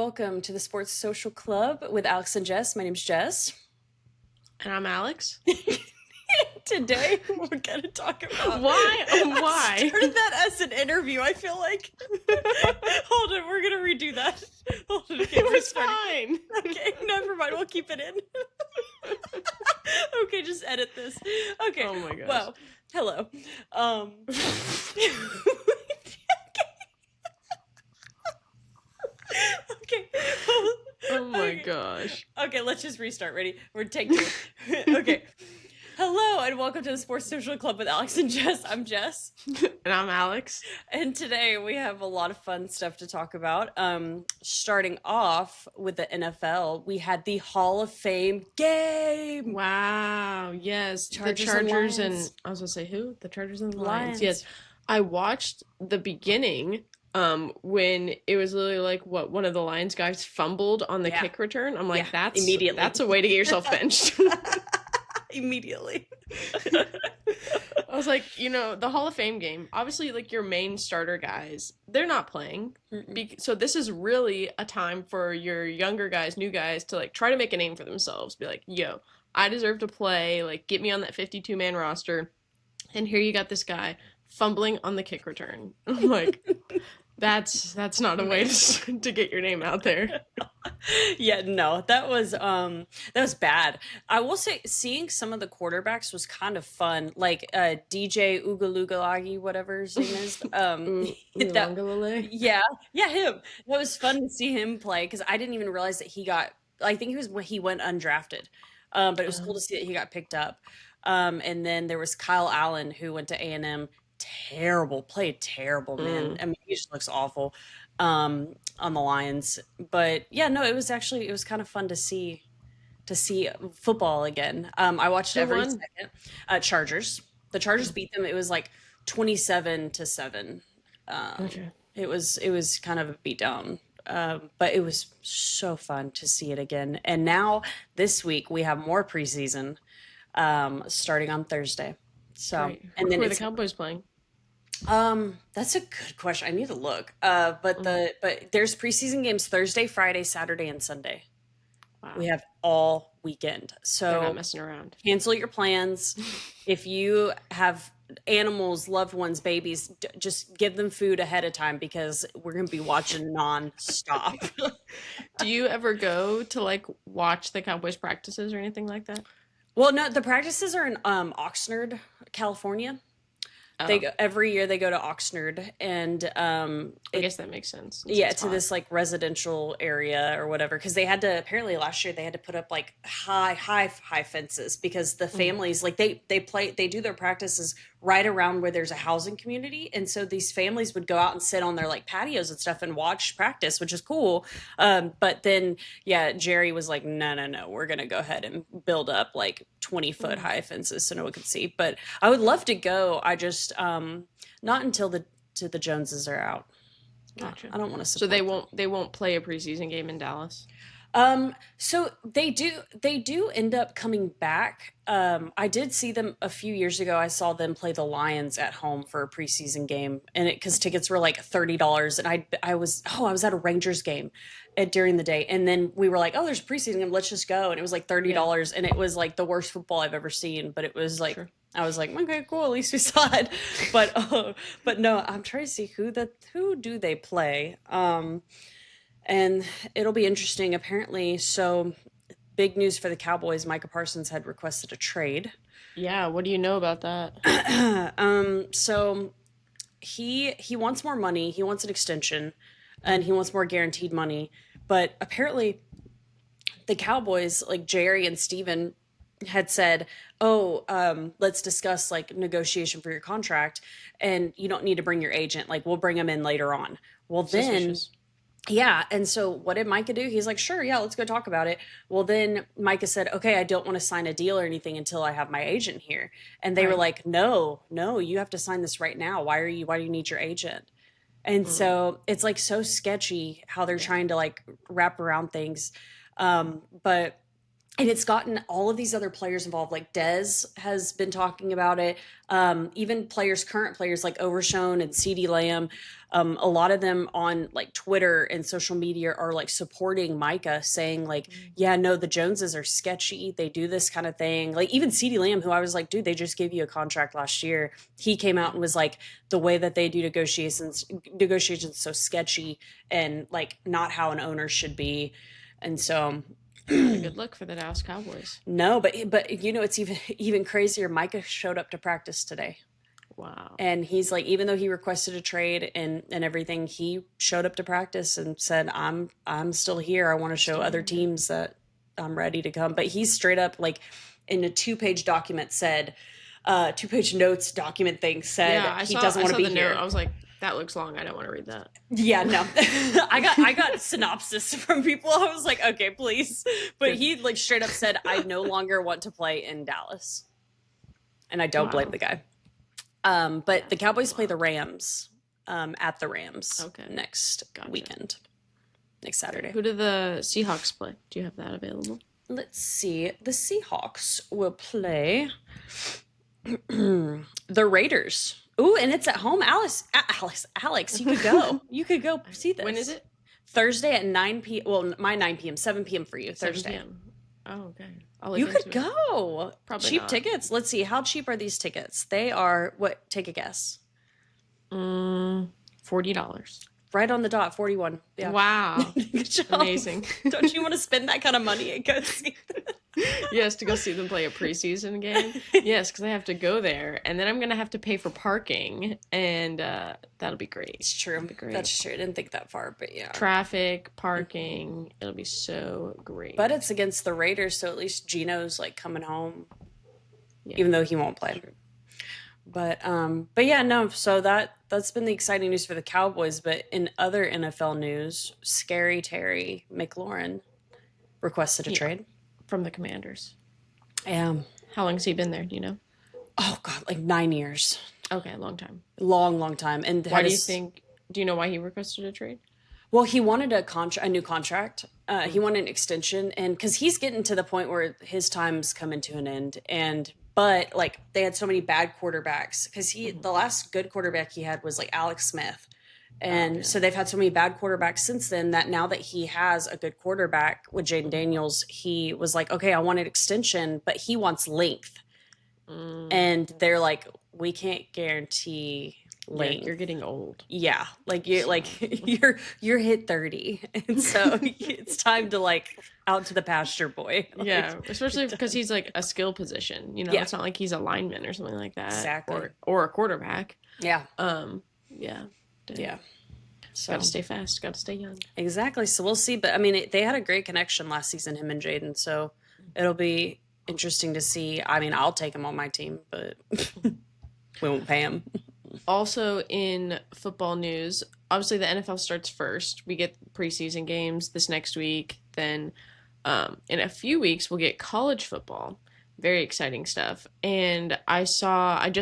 welcome to the Sports Social Club with Alex and Jess. My name's Jess. And I'm Alex. Today we're going to talk about... Why? Why? I started that as an interview, I feel like. Hold on, we're going to redo that. Hold on, okay, It was fine. Okay, never mind, we'll keep it in. Okay, just edit this. Okay. Oh my gosh. Well, hello. Okay. Oh my Okay. gosh. Okay, let's just restart. Ready? We're take two. Okay. Hello and welcome to the Sports Social Club with Alex and Jess. I'm Jess. And I'm Alex. And today we have a lot of fun stuff to talk about. Starting off with the NFL, we had the Hall of Fame game. Wow. Yes. Chargers the Chargers and and Lions. I was gonna say who? The Chargers and the Lions. Lions. Yes. I watched the beginning when it was literally like one of the Lions guys fumbled on the kick return. I'm like, that's immediately. That's a way to get yourself benched. Immediately. I was like, the Hall of Fame game, obviously, like, your main starter guys, they're not playing. So this is really a time for your younger guys, new guys, to, like, try to make a name for themselves. Be like, yo, I deserve to play. Like, get me on that 52-man roster. And here you got this guy fumbling on the kick return. I'm like, that's not a way to get your name out there. Yeah, no, that was bad. I will say seeing some of the quarterbacks was kind of fun. Like DJ Ugalugalagi, whatever his name is. Yeah, him. That was fun to see him play because I didn't even realize that I think he went undrafted. But it was cool to see that he got picked up. And then there was Kyle Allen who went to A&M. Played terrible, man. I mean, he just looks awful on the Lions. But yeah, no, it was kind of fun to see football again. I watched every second. Chargers. The Chargers beat them. It was like 27-7. Okay. It was kind of a beatdown. But it was so fun to see it again. And now this week we have more preseason starting on Thursday. So Great. And then who are the Cowboys playing? That's a good question. I need to look. But there's preseason games Thursday, Friday, Saturday, and Sunday. Wow. We have all weekend. So they're not messing around. Cancel your plans. If you have animals, loved ones, babies, just give them food ahead of time because we're going to be watching non-stop. Do you ever go to like watch the Cowboys practices or anything like that? Well, no, the practices are in Oxnard, California. Every year they go to Oxnard, and I guess that makes sense. To this like residential area or whatever, because apparently last year they had to put up like high fences because the families like they do their practices right around where there's a housing community, and so these families would go out and sit on their like patios and stuff and watch practice, which is cool. But then Jerry was like, no, we're gonna go ahead and build up like 20-foot high fences so no one could see. But I would love to go. I just not until the Joneses are out. Gotcha. I don't want to. So they won't play a preseason game in Dallas. So they do end up coming back. I did see them a few years ago. I saw them play the Lions at home for a preseason game, and because tickets were like $30, and I was at a Rangers game during the day, and then we were like, oh, there's a preseason game, let's just go, and it was like $30, and it was like the worst football I've ever seen, but it was like. Sure. I was like, okay, cool. At least we saw it, but no, I'm trying to see who do they play, and it'll be interesting. Apparently, so big news for the Cowboys. Micah Parsons had requested a trade. Yeah, what do you know about that? So he wants more money. He wants an extension, and he wants more guaranteed money. But apparently, the Cowboys, like Jerry and Steven, had said, let's discuss like negotiation for your contract, and you don't need to bring your agent. Like, we'll bring him in later on. Well, then, yeah. And so what did Micah do? He's like, sure, yeah, let's go talk about it. Well, then Micah said, okay, I don't want to sign a deal or anything until I have my agent here. And they were like, no, you have to sign this right now. Why do you need your agent? And so it's like so sketchy how they're trying to like wrap around things. But and it's gotten all of these other players involved. Like Dez has been talking about it. Even players, current players like Overshone and CD Lamb, a lot of them on like Twitter and social media are like supporting Micah, saying like, yeah, no, the Joneses are sketchy. They do this kind of thing. Like even CD Lamb, who I was like, dude, they just gave you a contract last year. He came out and was like, the way that they do negotiations so sketchy and like not how an owner should be. And so Not a good look for the Dallas Cowboys. no, but you know it's even crazier. Micah showed up to practice today. Wow. And he's like, even though he requested a trade and everything, he showed up to practice and said, I'm still here. I want to show other teams that I'm ready to come. But he's straight up like in a 2-page document said, 2-page notes document thing said Yeah, he doesn't want to be here. Note. I was like, that looks long. I don't want to read that. Yeah, no. I got synopsis from people. I was like, okay, please. But he like straight up said, I no longer want to play in Dallas. And I don't blame the guy. But the Cowboys play the Rams at the Rams next weekend. Next Saturday. Who do the Seahawks play? Do you have that available? Let's see. The Seahawks will play the Raiders. Ooh, and it's at home. Alex, you could go. You could go see this. When is it? Thursday at 9 p.m. Well, my 9 p.m., 7 p.m. for you. Thursday. 7 p.m. Oh, okay. You could go. Probably cheap not. tickets. Let's see. How cheap are these tickets? They are, what? Take a guess. $40. Right on the dot, 41. Yeah. Wow. Good job. Amazing. Don't you want to spend that kind of money and go see them? Yes, to go see them play a preseason game. Yes, because I have to go there, and then I'm going to have to pay for parking, and that'll be great. It's true. Great. That's true. I didn't think that far, but yeah. Traffic, parking, it'll be so great. But it's against the Raiders, so at least Gino's like coming home, even though he won't play. True. But yeah, no. So that's been the exciting news for the Cowboys. But in other NFL news, Scary Terry McLaurin requested a trade from the Commanders. Yeah. How long has he been there? Do you know? Oh God, like 9 years. Okay, a long time. Long time. And why do you think? Do you know why he requested a trade? Well, he wanted a new contract. He wanted an extension, and because he's getting to the point where his time's coming to an end, but like they had so many bad quarterbacks because the last good quarterback he had was like Alex Smith. And so they've had so many bad quarterbacks since then that now that he has a good quarterback with Jaden Daniels, he was like, okay, I want an extension, but he wants length. And they're like, we can't guarantee length. Yeah, you're getting old. Yeah. Like you're hit 30. And so it's time to like out to the pasture, boy. Like, yeah. Especially because he's like a skill position. You know, it's not like he's a lineman or something like that. Exactly. Or a quarterback. Yeah. Yeah. Yeah. So gotta stay fast, gotta stay young. Exactly. So we'll see. But I mean, they had a great connection last season, him and Jaden. So it'll be interesting to see. I mean, I'll take him on my team, but we won't pay him. Also in football news, obviously the NFL starts first. We get preseason games this next week. Then in a few weeks, we'll get college football. Very exciting stuff. And I just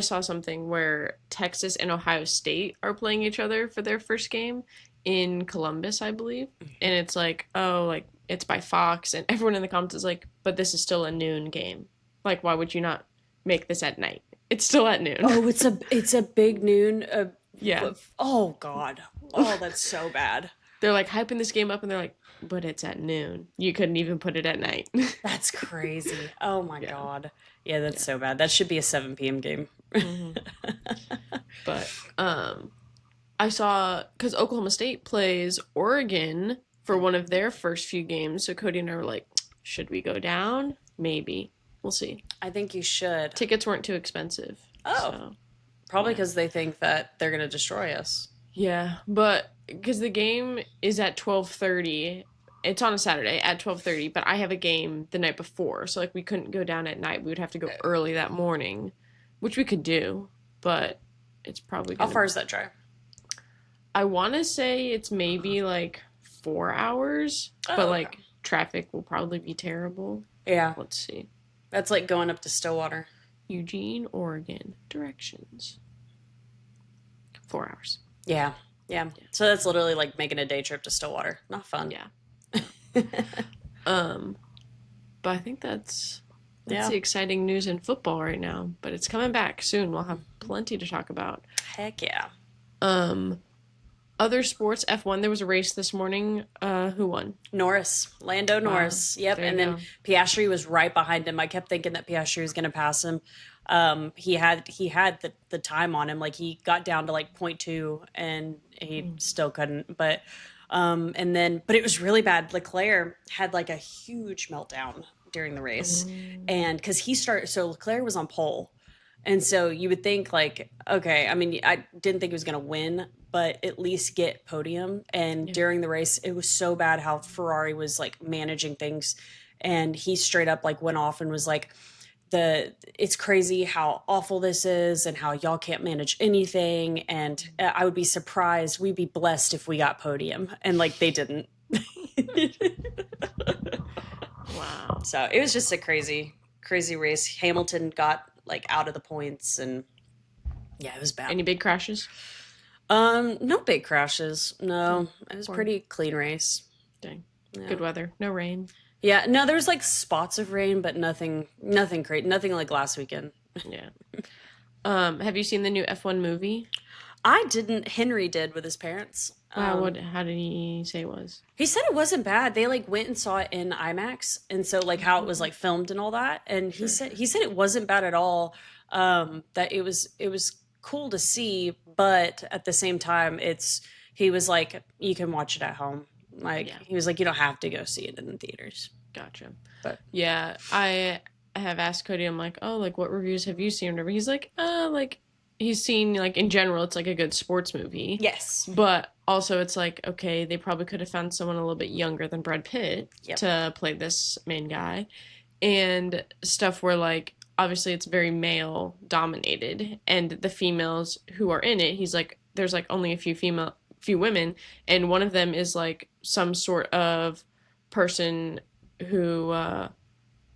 saw something where Texas and Ohio State are playing each other for their first game in Columbus, I believe. And it's like, oh, like it's by Fox, and everyone in the comments is like, but this is still a noon game. Like, why would you not make this at night? It's still at noon. Oh, it's a big noon. Yeah. Oh God. Oh, that's so bad. They're like hyping this game up, and they're like, but it's at noon. You couldn't even put it at night. That's crazy. Oh my God. Yeah, that's so bad. That should be a 7 p.m. game. But I saw, because Oklahoma State plays Oregon for one of their first few games. So Cody and I were like, should we go down? Maybe. We'll see. I think you should. Tickets weren't too expensive. Oh. So, probably because they think that they're going to destroy us. Yeah, but because the game is at 12:30. It's on a Saturday at 12:30, but I have a game the night before. So, like, we couldn't go down at night. We would have to go early that morning, which we could do, but it's probably How far is that drive? I want to say it's maybe, like, 4 hours, but, like, traffic will probably be terrible. Yeah. Let's see. That's like going up to Stillwater. Eugene, Oregon. Directions. 4 hours. Yeah. So that's literally like making a day trip to Stillwater. Not fun. Yeah. But I think that's Yeah. the exciting news in football right now. But it's coming back soon. We'll have plenty to talk about. Heck yeah. Um, Other sports, F1, there was a race this morning. Who won? Lando Wow. Norris. Yep. There you And then go. Piastri was right behind him. I kept thinking that Piastri was going to pass him. He had the time on him. Like he got down to like point 0.2 and he still couldn't. But but it was really bad. Leclerc had like a huge meltdown during the race, and because so Leclerc was on pole. And so you would think like, okay, I mean, I didn't think he was going to win, but at least get podium. And Yeah. during the race, it was so bad how Ferrari was like managing things. And he straight up like went off and was like, it's crazy how awful this is and how y'all can't manage anything. And I would be surprised. We'd be blessed if we got podium. And like they didn't. Wow. So it was just a crazy, crazy race. Hamilton got like out of the points and yeah, it was bad. Any big crashes? No big crashes. No, it was a pretty clean race. Dang. Yeah. Good weather. No rain. Yeah, no, there was like spots of rain, but nothing great. Nothing like last weekend. Yeah. Have you seen the new F1 movie? I didn't. Henry did with his parents. How did he say it was? He said it wasn't bad. They like went and saw it in IMAX, and so like how it was like filmed and all that. And he said it wasn't bad at all. That it was cool to see, but at the same time, he was like you can watch it at home. Like Yeah. he was like you don't have to go see it in the theaters. Gotcha. But yeah, I have asked Cody. I'm like, oh, like what reviews have you seen? Or whatever. He's like he's seen like in general, it's like a good sports movie. yes, But also, it's like, okay, they probably could have found someone a little bit younger than Brad Pitt to play this main guy. And stuff where, like, obviously it's very male dominated. And the females who are in it, he's like, there's like only a few women. And one of them is like some sort of person who,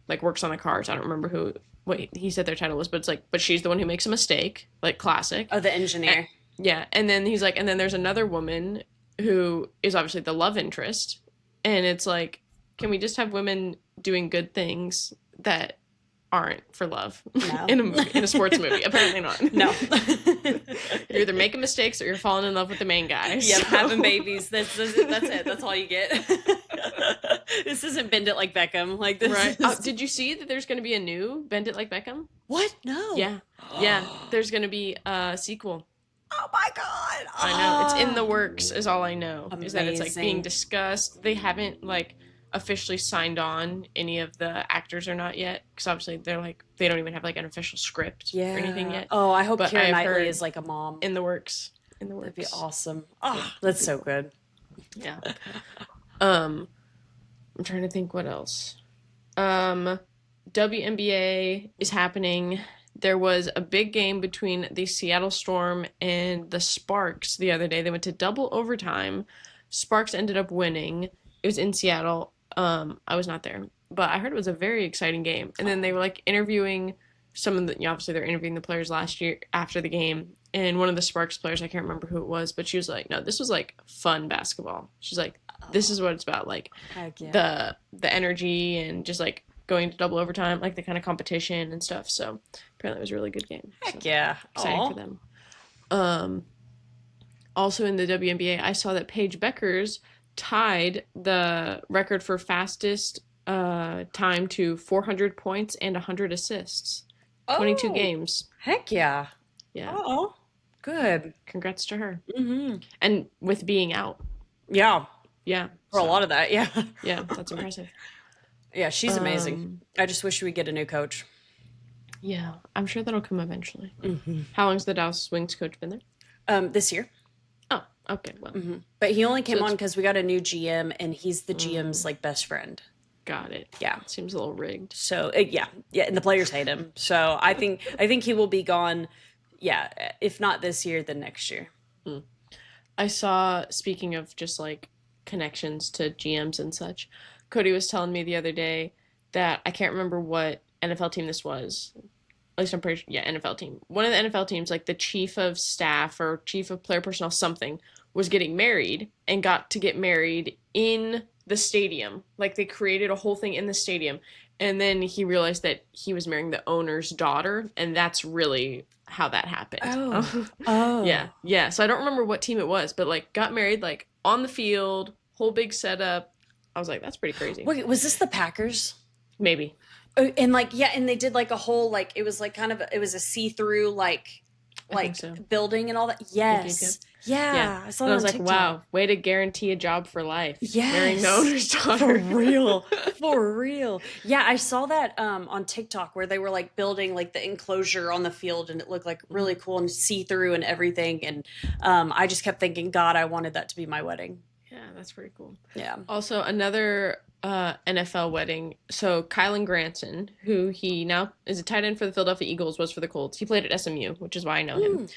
like, works on the cars. I don't remember what he said their title was, but it's like, but she's the one who makes a mistake, like classic. oh the engineer. Yeah, and then he's like, and then there's another woman who is obviously the love interest, and it's like, can we just have women doing good things that aren't for love No. in a sports movie? Apparently not. No. You're either making mistakes or you're falling in love with the main guy. Yep, so. having babies. That's it. That's all you get. This isn't Bend It Like Beckham. Like this. Right. Is... Did you see that there's going to be a new Bend It Like Beckham? What? No. Yeah. Yeah. There's going to be a sequel. Oh my god. I know. It's in the works is all I know. Amazing. Is that it's like being discussed. They haven't like officially signed on any of the actors or not yet. Because obviously they're like, they don't even have like an official script or anything yet. Oh, I hope But Keira I've Knightley heard is like a mom. In the works. That'd be awesome. Oh, that's so good. Yeah. I'm trying to think what else. WNBA is happening. There was a big game between the Seattle Storm and the Sparks the other day. They went to double overtime. Sparks ended up winning. It was in Seattle. I was not there, but I heard it was a very exciting game. And then they were like interviewing some of the, obviously they're interviewing the players last year after the game. And one of the Sparks players, I can't remember who it was, but she was like, no, this was like fun basketball. She's like, this is what it's about. Like the energy and just like going to double overtime, like the kind of competition and stuff. So apparently it was a really good game. Heck so, yeah. Exciting for them. Also in the WNBA, I saw that Paige Beckers tied the record for fastest time to 400 points and 100 assists. 22 games. Heck yeah. Yeah. Oh, good. Congrats to her. Mm-hmm. And with being out. Yeah. Yeah. For a lot of that, yeah. Yeah, that's impressive. Yeah, she's amazing. I just wish we get a new coach. Yeah, I'm sure that'll come eventually. Mm-hmm. How long's the Dallas Wings coach been there? This year. Oh, okay. Well, but he only came on because we got a new GM, and he's the GM's like best friend. Got it. Yeah, seems a little rigged. So yeah, and the players hate him. So I think he will be gone. Yeah, if not this year, then next year. I saw. Speaking of just like connections to GMs and such, Cody was telling me the other day that I can't remember what NFL team this was. At least I'm pretty sure, yeah, NFL team. One of the NFL teams, like the chief of staff or chief of player personnel something, was getting married and got to get married in the stadium. Like they created a whole thing in the stadium. And then he realized that he was marrying the owner's daughter, and that's really how that happened. Oh. Yeah, Oh. yeah. So I don't remember what team it was, but like got married like on the field, whole big setup. I was like, that's pretty crazy. Wait, was this the Packers? Maybe. And like, yeah, and they did like a whole, like, it was like kind of, it was a see-through I think so. building and all that. Yep. Yes. Yeah. Yeah. I saw And I that was on like, TikTok. wow, way to guarantee a job for life. Marrying the Yes. owner's For daughter. real. For real. Yeah, I saw that on TikTok where they were like building like the enclosure on the field and it looked like really cool and see-through and everything. And I just kept thinking, God, I wanted that to be my wedding. Yeah, that's pretty cool. Yeah. Also, another NFL wedding. So Kylan Granson, who he now is a tight end for the Philadelphia Eagles, was for the Colts. He played at SMU, which is why I know him.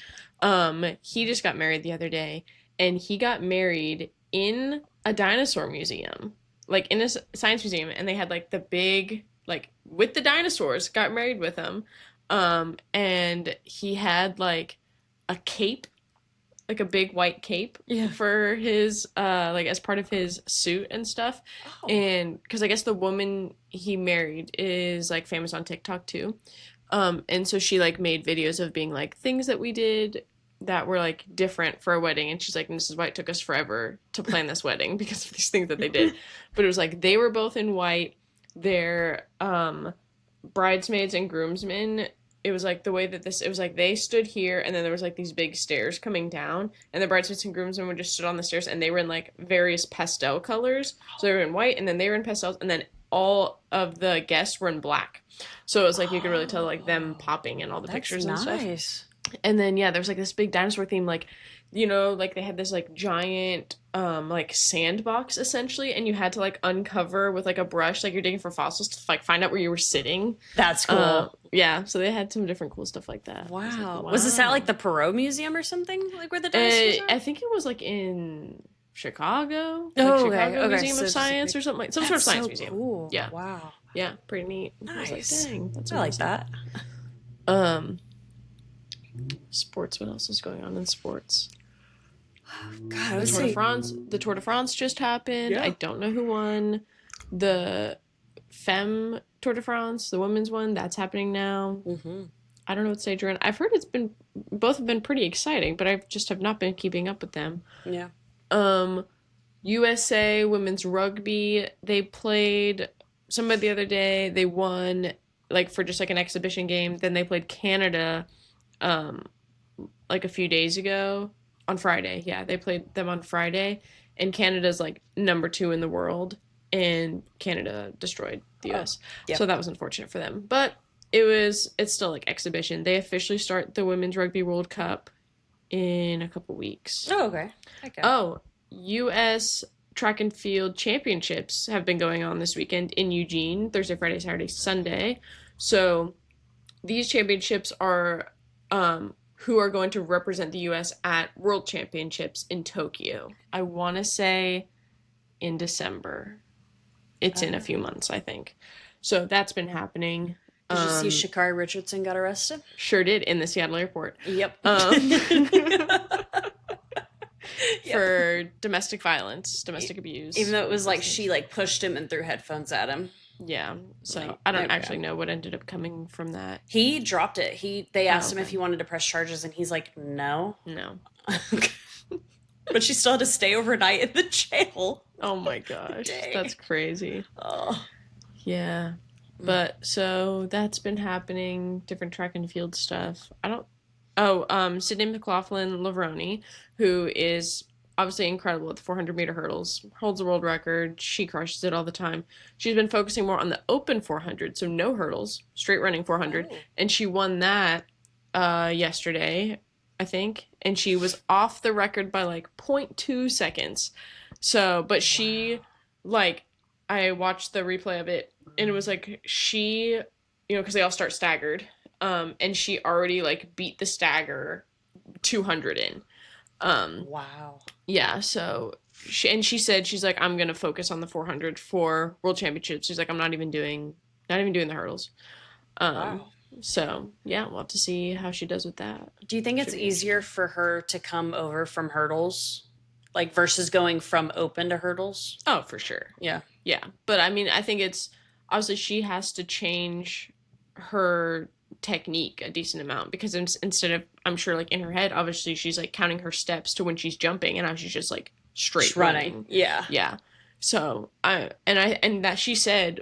He just got married the other day, and he got married in a dinosaur museum, like in a science museum, and they had like the big, like with the dinosaurs, got married with him. And he had like a cape, like a big white cape Yeah. for his like as part of his suit and stuff. Oh. And because I guess the woman he married is like famous on TikTok too. And so she like made videos of being like things that we did that were like different for a wedding, and she's like, and this is why it took us forever to plan this wedding because of these things that they did. But it was like they were both in white. Their bridesmaids and groomsmen, it was like the way that this, it was like they stood here and then there was like these big stairs coming down, and the bridesmaids and groomsmen would just stood on the stairs, and they were in like various pastel colors. So they were in white, and then they were in pastels, and then all of the guests were in black. So it was like you could really tell like them popping in all the pictures and stuff. Nice. And then yeah, there was like this big dinosaur theme, like, you know, like they had this like giant like sandbox essentially, and you had to like uncover with like a brush, like you're digging for fossils to like find out where you were sitting. That's cool. Yeah, so they had some different cool stuff like that. Wow. Like, Was this at like the Perot Museum or something? Like where the dinosaurs are? I think it was like in Chicago. Oh, Like okay, Chicago okay. Museum So of it's like- Science or something like some sort of That's science so museum. Cool. Yeah. Wow. Yeah, pretty neat. Nice. I was like, dang, that's I like amazing. that. Sports. What else is going on in sports? God, I The would Tour de say France. The Tour de France just happened. Yeah. I don't know who won. The Femme Tour de France, the women's one, that's happening now. Mhm. I don't know what stage you're in. I've heard both have been pretty exciting, but I just have not been keeping up with them. Yeah. USA women's rugby, they played somebody the other day. They won like for just like an exhibition game. Then they played Canada like a few days ago on Friday. Yeah, they played them on Friday, and Canada's like number 2 in the world, and Canada destroyed the US. Yep. So that was unfortunate for them. But it's still like exhibition. They officially start the Women's Rugby World Cup in a couple weeks. Oh, okay. Okay. Oh, U.S. track and field championships have been going on this weekend in Eugene, Thursday, Friday, Saturday, Sunday. So these championships are who are going to represent the U.S. at World Championships in Tokyo. I want to say in December. It's in a few months, I think. So that's been happening. Did you see Sha'Carri Richardson got arrested? Sure did, in the Seattle airport. Yep. For domestic violence, domestic abuse. Even though it was like she like pushed him and threw headphones at him. Yeah. So Like, I don't okay. actually know what ended up coming from that. He dropped it. They asked him okay. if he wanted to press charges and he's like, no. No. But she still had to stay overnight in the jail. Oh my gosh. Dang. That's crazy. Oh. Yeah. But so that's been happening, different track and field stuff. Sydney McLaughlin-Lavroni, who is obviously incredible at the 400-meter hurdles, holds the world record. She crushes it all the time. She's been focusing more on the open 400, so no hurdles, straight running 400, and she won that yesterday, I think, and she was off the record by like 0.2 seconds. So, but she, like, I watched the replay of it, and it was like she, you know, because they all start staggered, and she already like beat the stagger 200 in. Wow. Yeah, so she said she's like, I'm gonna focus on the 400 for World Championships. She's like, I'm not even doing the hurdles. Wow. So yeah, we'll have to see how she does with that. Do you think it's easier for her to come over from hurdles like versus going from open to hurdles. Oh, for sure. Yeah. Yeah. But I mean, I think it's obviously she has to change her technique a decent amount because instead of, I'm sure, like in her head, obviously she's like counting her steps to when she's jumping, and now she's just like straight Just running. running. Yeah. Yeah. So and that she said,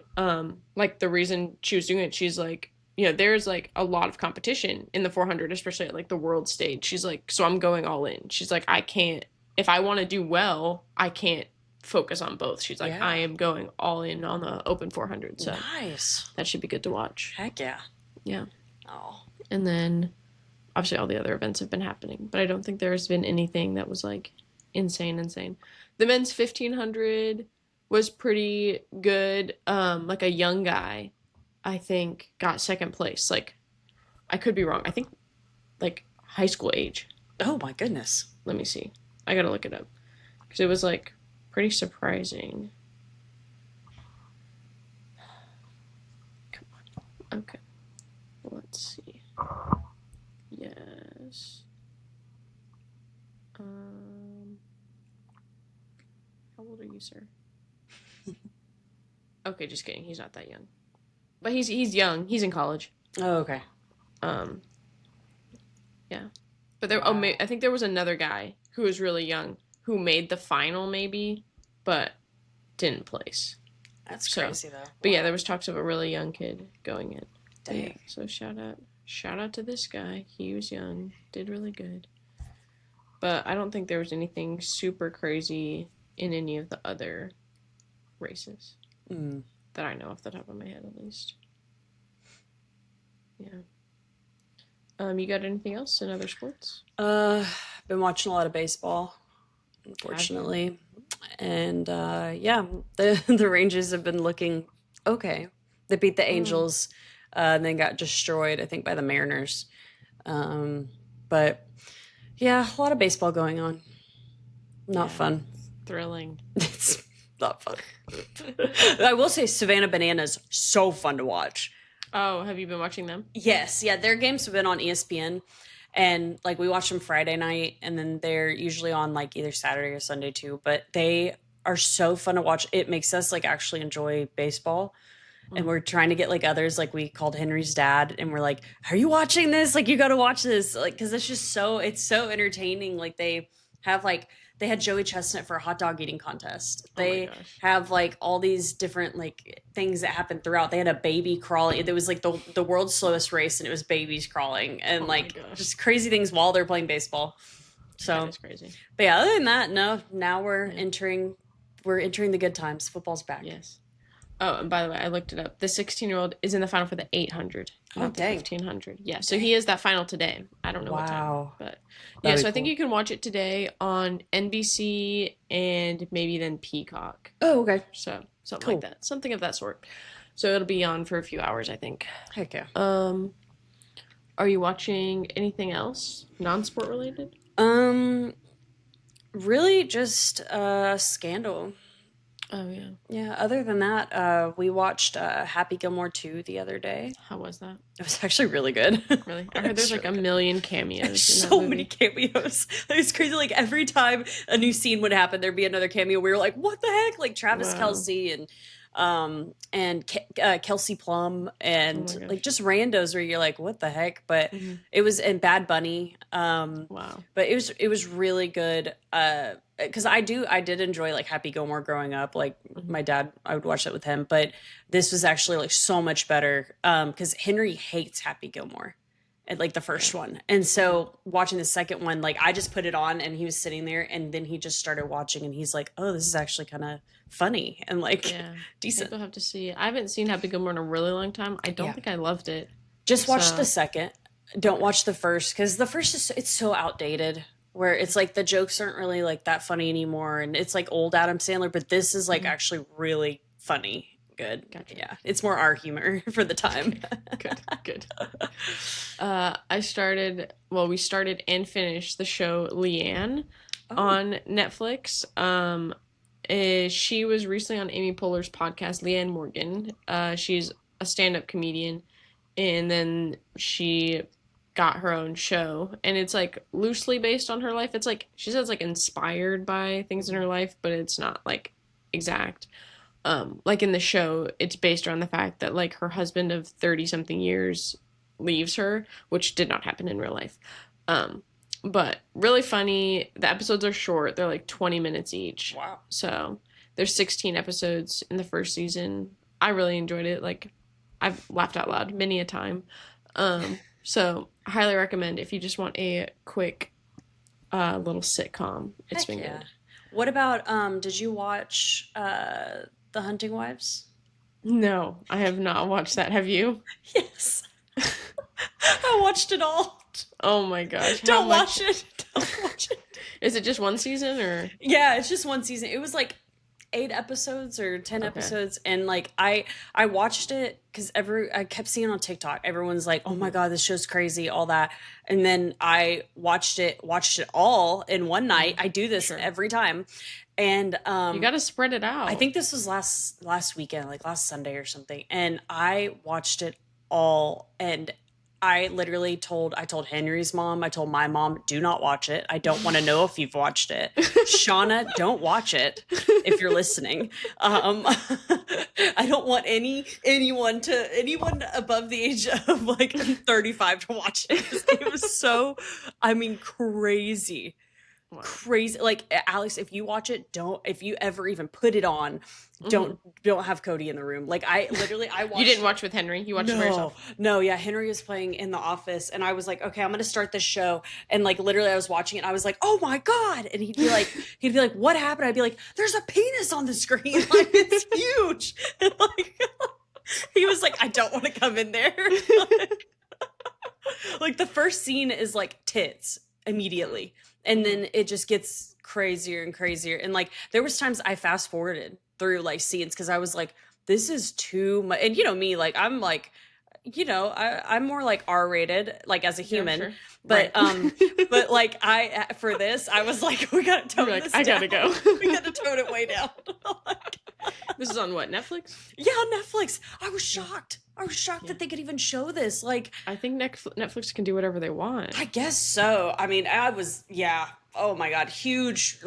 like the reason she was doing it, she's like, you know, there's like a lot of competition in the 400, especially at like the world stage. She's like, so I'm going all in. She's like, I can't, if I want to do well, I can't focus on both. She's like, Yeah. I am going all in on the open 400. So nice. that should be good to watch. Heck yeah. Yeah. Oh. And then obviously all the other events have been happening, but I don't think there's been anything that was like insane. The men's 1500 was pretty good. Like a young guy, I think, got second place. Like, I could be wrong. I think like high school age. Oh my goodness. Let me see. I gotta look it up because it was like pretty surprising. Come on. Okay. Let's see. Yes. How old are you, sir? Okay, just kidding. He's not that young. But he's young. He's in college. Oh, okay. Yeah. But there I think there was another guy who was really young who made the final maybe, but didn't place. That's crazy though. But yeah, there was talks of a really young kid going in. Dang. Yeah, so shout out to this guy. He was young, did really good. But I don't think there was anything super crazy in any of the other races that I know off the top of my head, at least. Yeah. You got anything else in other sports? Been watching a lot of baseball, unfortunately, and yeah, the Rangers have been looking okay. They beat the Angels, and then got destroyed, I think, by the Mariners. But yeah, a lot of baseball going on. Not fun. Thrilling. It's not fun. I will say Savannah Bananas, so fun to watch. Oh, have you been watching them? Yes, yeah, their games have been on ESPN, and like we watch them Friday night, and then they're usually on like either Saturday or Sunday too. But they are so fun to watch. It makes us like actually enjoy baseball, and we're trying to get like others. Like we called Henry's dad, and we're like, "Are you watching this? Like you got to watch this, like because it's just it's so entertaining. Like they have like." They had Joey Chestnut for a hot dog eating contest. They have like all these different like things that happen throughout. They had a baby crawling. It was like the world's slowest race, and it was babies crawling and like just crazy things while they're playing baseball. So that is crazy. But yeah, other than that, no. Now we're entering the good times. Football's back. Yes. Oh, and by the way, I looked it up. The 16-year-old is in the final for the 800, not the 1500. Yeah, so he is that final today. I don't know what time, but yeah. So I think you can watch it today on NBC and maybe then Peacock. Oh, okay. So something like that, something of that sort. So it'll be on for a few hours, I think. Heck yeah. Are you watching anything else non-sport related? Really just Scandal. Oh, yeah. Yeah, other than that, we watched Happy Gilmore 2 the other day. How was that? It was actually really good. Really? I heard there's like a million cameos. So many cameos. It was crazy. Like every time a new scene would happen, there'd be another cameo. We were like, what the heck? Like Travis Kelce and Kelsey Plum and like just randos where you're like, what the heck? But it was in Bad Bunny. Wow. But it was really good. Because I did enjoy like Happy Gilmore growing up. Like my dad, I would watch that with him. But this was actually like so much better. Because Henry hates Happy Gilmore, at like the first one, and so watching the second one, like I just put it on and he was sitting there, and then he just started watching, and he's like, "Oh, this is actually kind of funny and like decent." People have to see it. I haven't seen Happy Gilmore in a really long time. I don't think I loved it. Just watch the second. Don't watch the first because the first it's so outdated. Where it's like the jokes aren't really like that funny anymore, and it's like old Adam Sandler, but this is like actually really funny. Good. Gotcha. Yeah. It's more our humor for the time. Good. We started and finished the show Leanne on Netflix. She was recently on Amy Poehler's podcast, Leanne Morgan. She's a stand-up comedian, and then she got her own show, and it's like loosely based on her life. It's like she says like inspired by things in her life, but it's not like exact. Like in the show, it's based around the fact that like her husband of 30 something years leaves her, which did not happen in real life. Um, but really funny. The episodes are short. They're like 20 minutes each. Wow. So there's 16 episodes in the first season. I really enjoyed it. Like I've laughed out loud many a time. So I highly recommend if you just want a quick little sitcom. It's Heck been yeah. good. What about did you watch The Hunting Wives? No, I have not watched that. Have you? Yes. I watched it all. Oh my gosh. How Don't much watch it. Don't watch it. is it just one season or Yeah, it's just one season. It was like 8 episodes or 10 okay. episodes, and like I watched it because I kept seeing on TikTok everyone's like, oh my Hmm. god, this show's crazy, all that. And then I watched it all in one night. Hmm. I do this Sure. every time. And You got to spread it I out. think this was last weekend, like last Sunday or something, and I watched it all. And I told Henry's mom, I told my mom, do not watch it. I don't want to know if you've watched it. Shauna, don't watch it if you're listening. I don't want anyone above the age of like 35 to watch it. 'Cause it was so, I mean, crazy. Wow. Crazy. Like, Alex, if you watch it, if you ever even put it on, Hmm. don't have Cody in the room. Like, I You watched didn't it. watch with Henry. You watched it by No, yourself. no, yeah. Henry was playing in the office, and I was like, okay, I'm gonna start this show. And like, literally, I was watching it. And I was like, oh my god! And he'd be like, what happened? I'd be like, there's a penis on the screen. Like, it's huge. And like, he was like, I don't want to come in there. Like, the first scene is like tits immediately, and Hmm. then it just gets crazier and crazier. And like, there was times I fast forwarded through like scenes because I was like, this is too much. And you know me, like, I'm like, I'm more like R-rated, like, as a Yeah, human. sure. But Right. but like, for this, I was like, we gotta You're tone like, this I down. gotta go. We gotta tone it way down. Like, This is on what, Netflix? yeah, Netflix. I was shocked. I was shocked Yeah. that they could even show this. Like, I think Netflix can do whatever they want. I guess so. I mean, yeah. Oh my God. Huge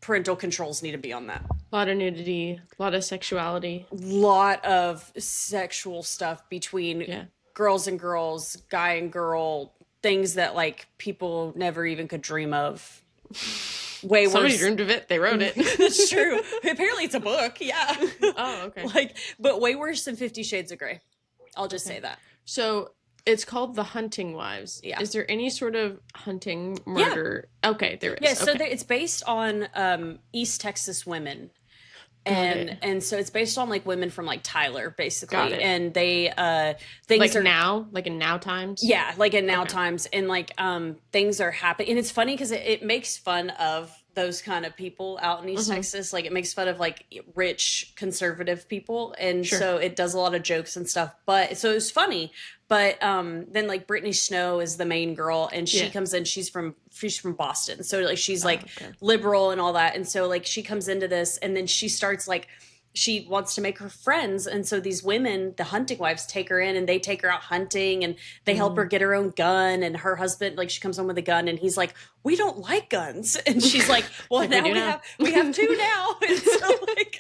parental controls need to be on that. A lot of nudity, a lot of sexuality. Lot of sexual stuff between Yeah. girls and girls, guy and girl, things that like people never even could dream of. Way Somebody worse. dreamed of it. They wrote it. That's true. Apparently it's a book. Yeah. Oh, okay. Like, but way worse than 50 Shades of Grey. I'll just Okay. say that. So it's called The Hunting Wives. Yeah. Is there any sort of hunting murder? Okay, there is. Yeah, so Okay. it's based on East Texas women. Got And it. and so it's based on like women from like Tyler, Got basically. it. And they things Like are now? Like in now times? yeah, like in now Okay. times, and like things are happening. And it's funny because it makes fun of those kind of people out in East Mhm. Texas. Like, it makes fun of like rich conservative people, and Sure. so it does a lot of jokes and stuff. But so it was funny. But then like Brittany Snow is the main girl, and she Yeah. comes in. She's from Boston, so like she's Oh, like okay. liberal and all that. And so like she comes into this, and then she starts like she wants to make her friends. And so these women, the hunting wives, take her in, and they take her out hunting, and they help her get her own gun. And her husband, like, she comes home with a gun, and he's like, we don't like guns. And she's like, well, Like, we now do we now. have two now. And so like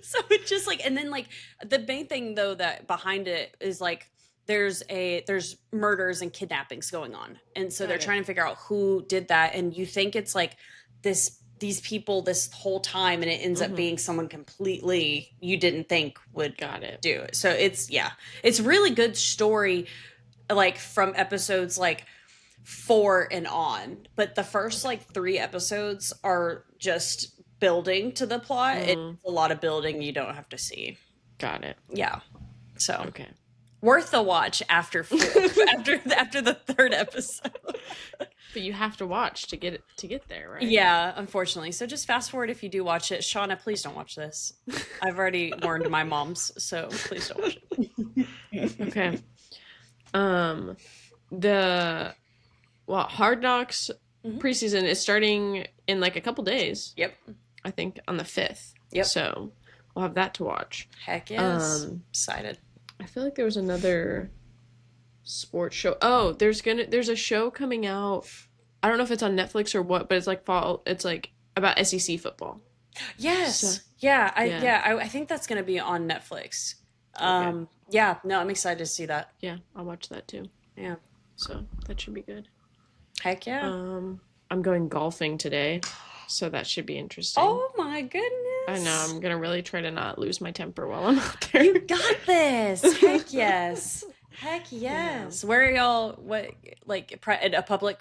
so it just like, and then like the main thing though that behind it is like there's murders and kidnappings going on, and so Got they're it. trying to figure out who did that. And you think it's like these people this whole time, and it ends up Mhm. being someone completely you didn't think would Got it. do it. So it's really good story, like from episodes like 4 and on. But the first like 3 episodes are just building to the plot. It's Mhm. a lot of building you don't have to see. Got it. Yeah. So Okay. worth a watch after after the 3rd episode. But you have to watch to get there, right? Yeah, unfortunately. So just fast forward if you do watch it. Shauna, please don't watch this. I've already warned my moms, so please don't watch it. Okay. Hard Knocks Mhm. preseason is starting in like a couple days. Yep. I think on the 5th. Yep. So we'll have that to watch. Heck yes. Um, Excited. I feel like there was another sports show. Oh, there's a show coming out. I don't know if it's on Netflix or what, but it's like fall. It's like about SEC football. So Yes. Yeah, yeah, I think that's going to be on Netflix. okay, Yeah, no, I'm excited to see that. yeah, I'll watch that too. Yeah. So that should be good. Heck yeah. I'm going golfing today, so that should be interesting. Oh my I know goodness. I'm gonna really try to not lose my temper while I'm out there. You got this. Heck yes. Heck Yeah, yes. Where are y'all, at a public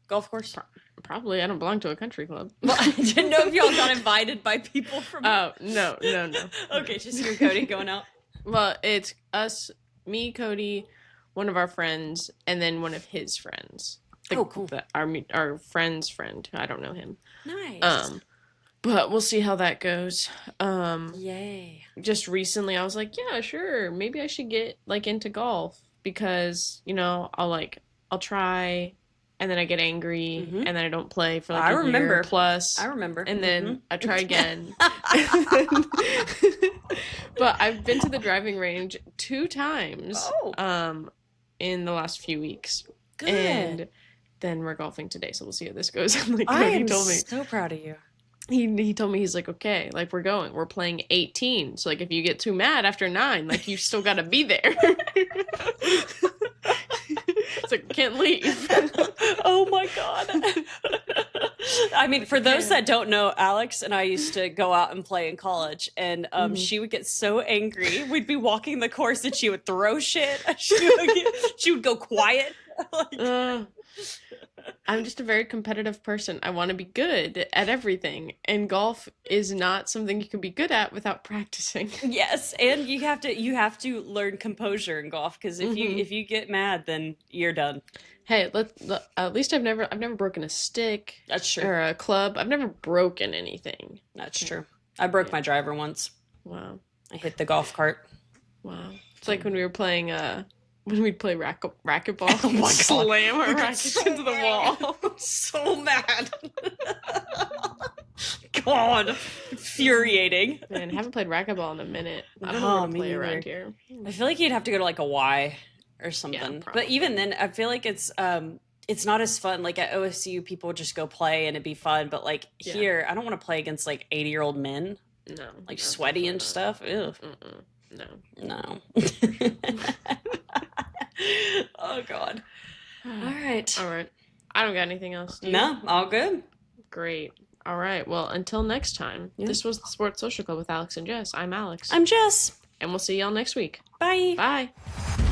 golf course? probably. I don't belong to a country club. Well, I didn't know if y'all got invited by people from. Oh no, no, no, Okay, just you and Cody going out. Well, it's us, me, Cody, one of our friends, and then one of his friends. Oh, cool. Our friend's friend. I don't know him. Nice. But we'll see how that goes. Yay. Just recently, I was like, yeah, sure, maybe I should get like into golf because I'll try, and then I get angry, Mm-hmm. and then I don't play for like I a year remember. plus. I remember. And then Mm-hmm. I try again. But I've been to the driving range 2 times Oh, in the last few weeks. good. And then we're golfing today, so we'll see how this goes. Like I Cody am told me. so proud of you. He told me, he's like, okay, like we're playing 18. So like if you get too mad after 9, like you still gotta be there. It's like can't leave. Oh my god. I mean, for those that don't know, Alex and I used to go out and play in college, and she would get so angry. We'd be walking the course, and she would throw shit. She would go quiet. Like, I'm just a very competitive person. I want to be good at everything, and golf is not something you can be good at without practicing. yes, and you have to learn composure in golf because if you get mad, then you're done. Hey, at least I've never broken a stick That's true. or a club. I've never broken anything. That's true. I broke my driver once. Wow. I hit the golf cart. Wow. It's like when we were playing when we'd play racquetball. Oh my God. Slam our We get rackets so into the mad. wall. So mad. God, infuriating. Man, haven't played racquetball in a minute. I don't know No, where to me play neither. around here. I feel like you'd have to go to like a Y or something. Yeah, But probably. even then, I feel like it's not as fun. Like at OSU, people would just go play and it'd be fun. But like Yeah. here, I don't want to play against like 80-year-old men, No. like no, sweaty and definitely stuff. Ew. not. No. No. Oh God. All right. All right. I don't got anything else. Do you? No, all good. Great. All right. Well, until next time, Yeah. this was the Sports Social Club with Alex and Jess. I'm Alex. I'm Jess. And we'll see y'all next week. Bye. Bye.